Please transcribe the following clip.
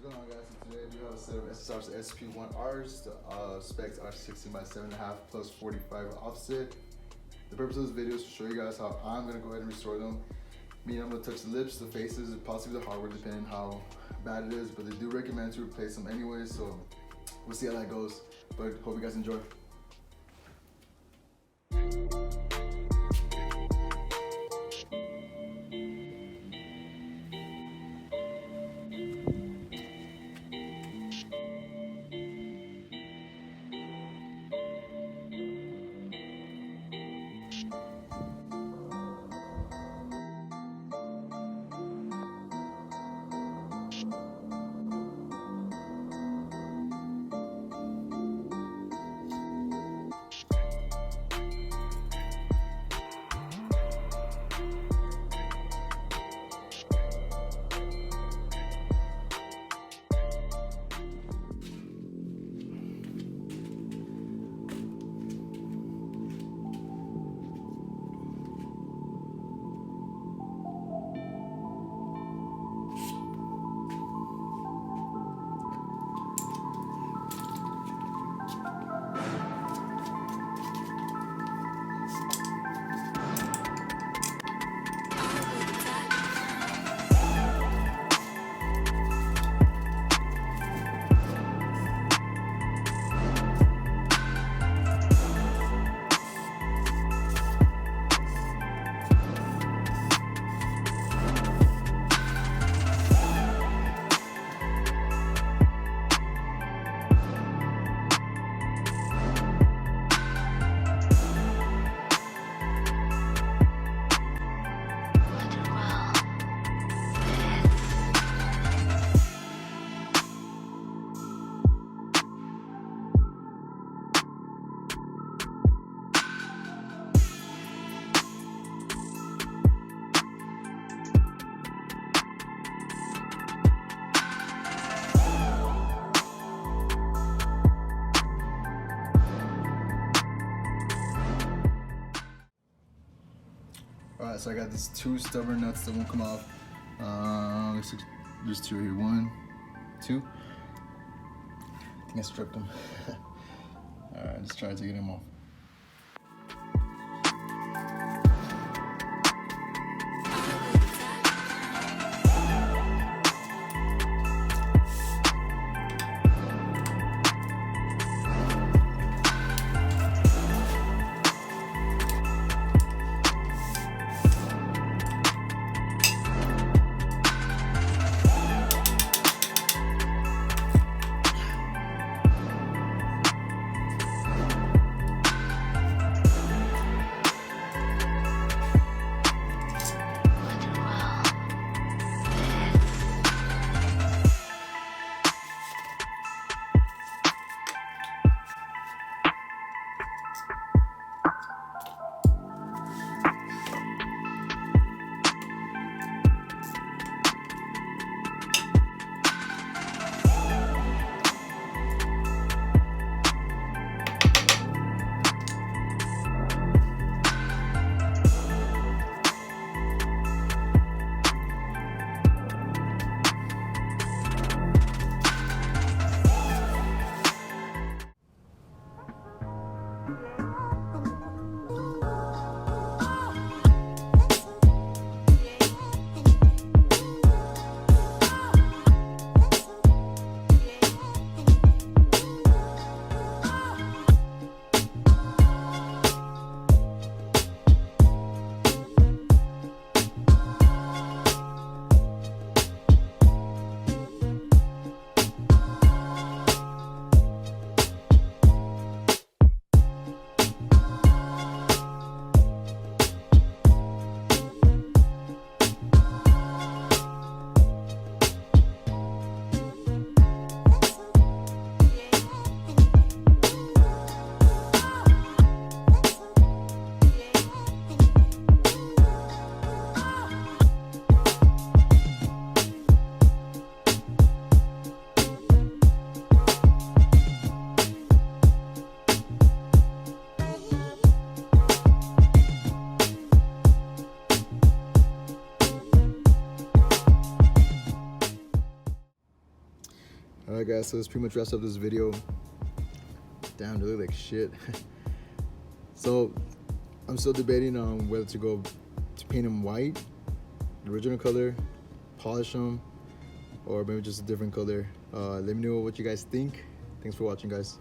going on, guys? So today we have a set of SSR Sp1Rs. The specs are 16x7.5 plus 45 offset. The purpose of this video is to show you guys how I'm going to go ahead and restore them. Meaning I'm going to touch the lips, the faces, and possibly the hardware depending how bad it is. But they do recommend to replace them anyway, so we'll see how that goes. But hope you guys enjoy. Alright, so I got these two stubborn nuts that won't come off. There's two here. 1, 2. I think I struck them. Alright, just try to get them off. Alright guys, so this pretty much wraps up this video. Damn, they look like shit. So I'm still debating on whether to go to paint them white, the original color, polish them, or maybe just a different color. Let me know what you guys think. Thanks for watching, guys.